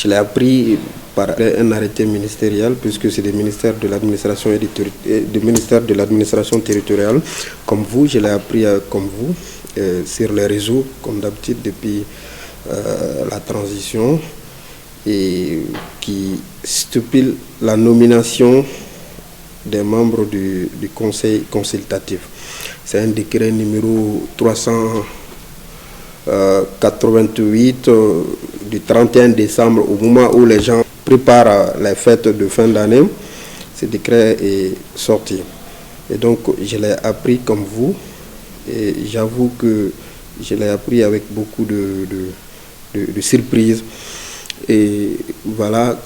Je l'ai appris par un arrêté ministériel, puisque c'est des ministères de l'administration territoriale. Comme vous, je l'ai appris comme vous, sur les réseaux, comme d'habitude, depuis la transition, et qui stipule la nomination des membres du conseil consultatif. C'est un décret numéro 388 du 31 décembre, au moment où les gens préparent les fêtes de fin d'année. Ce décret est sorti. Et donc, je l'ai appris comme vous. Et j'avoue que je l'ai appris avec beaucoup de surprise. Et voilà,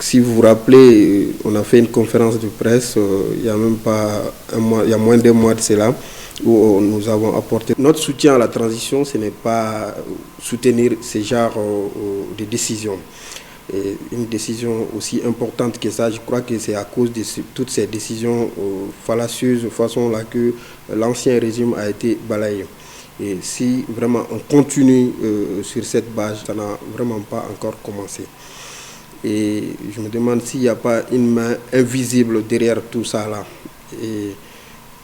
si vous vous rappelez, on a fait une conférence de presse il y a même pas un mois, il y a moins d'un mois de cela, où nous avons apporté notre soutien à la transition. Ce n'est pas soutenir ce genre de décisions. Et une décision aussi importante que ça, je crois que c'est à cause de toutes ces décisions fallacieuses, de façon là que l'ancien régime a été balayé. Et si vraiment on continue sur cette base, ça n'a vraiment pas encore commencé. Et je me demande s'il n'y a pas une main invisible derrière tout ça là. Et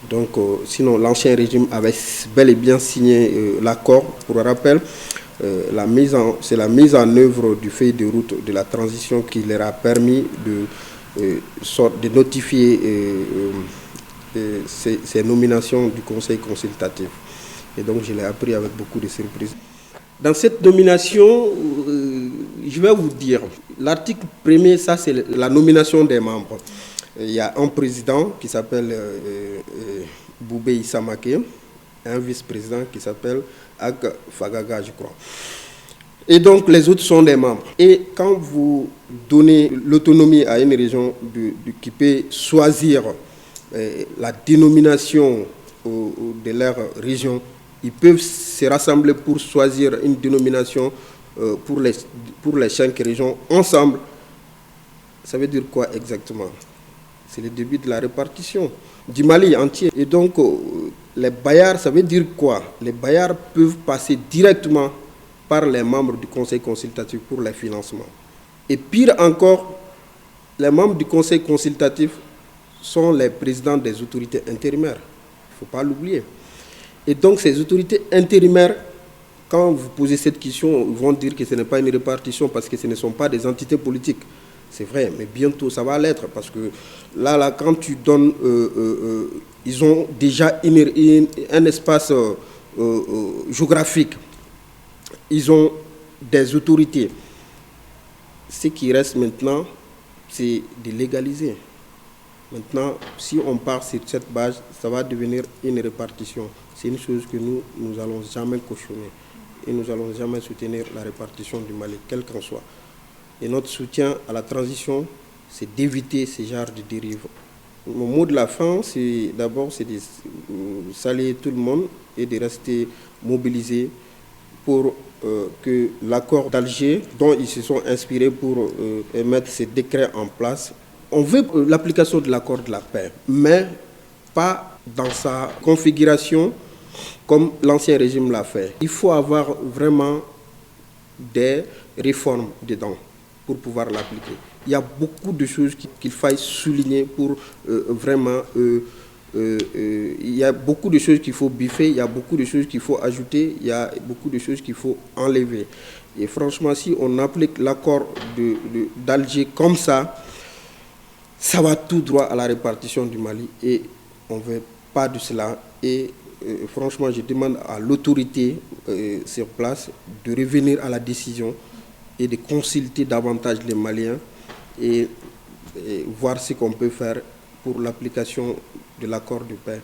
donc, sinon, l'ancien régime avait bel et bien signé l'accord. Pour rappel, c'est la mise en œuvre du feuille de route de la transition qui leur a permis de notifier ces nominations du conseil consultatif. Et donc, je l'ai appris avec beaucoup de surprises. Dans cette nomination, je vais vous dire, l'article premier, ça c'est la nomination des membres. Il y a un président qui s'appelle Boubé Issamake, et un vice-président qui s'appelle Ag Fagaga, je crois. Et donc, les autres sont des membres. Et quand vous donnez l'autonomie à une région qui peut choisir la dénomination de leur région, ils peuvent se rassembler pour choisir une dénomination pour les 5 régions ensemble. Ça veut dire quoi exactement? C'est le début de la répartition du Mali entier. Et donc, les baillards, ça veut dire quoi? Les baillards peuvent passer directement par les membres du conseil consultatif pour les financements. Et pire encore, les membres du conseil consultatif sont les présidents des autorités intérimaires. Il ne faut pas l'oublier. Et donc, ces autorités intérimaires, quand vous posez cette question, ils vont dire que ce n'est pas une répartition parce que ce ne sont pas des entités politiques. C'est vrai, mais bientôt ça va l'être parce que là quand tu donnes, ils ont déjà un espace géographique. Ils ont des autorités. Ce qui reste maintenant, c'est de légaliser. Maintenant, si on part sur cette base, ça va devenir une répartition. C'est une chose que nous n'allons jamais cautionner. Et nous n'allons jamais soutenir la répartition du Mali, quel qu'en soit. Et notre soutien à la transition, c'est d'éviter ce genre de dérive. Mon mot de la fin, c'est d'abord de saluer tout le monde et de rester mobilisés pour que l'accord d'Alger, dont ils se sont inspirés pour mettre ces décrets en place, on veut l'application de l'accord de la paix, mais pas dans sa configuration comme l'ancien régime l'a fait. Il faut avoir vraiment des réformes dedans pour pouvoir l'appliquer. Il y a beaucoup de choses qu'il faille souligner pour vraiment... il y a beaucoup de choses qu'il faut biffer, il y a beaucoup de choses qu'il faut ajouter, il y a beaucoup de choses qu'il faut enlever. Et franchement, si on applique l'accord d'Alger comme ça va tout droit à la répartition du Mali et on ne veut pas de cela. Et franchement, je demande à l'autorité sur place de revenir à la décision et de consulter davantage les Maliens et voir ce qu'on peut faire pour l'application de l'accord de paix.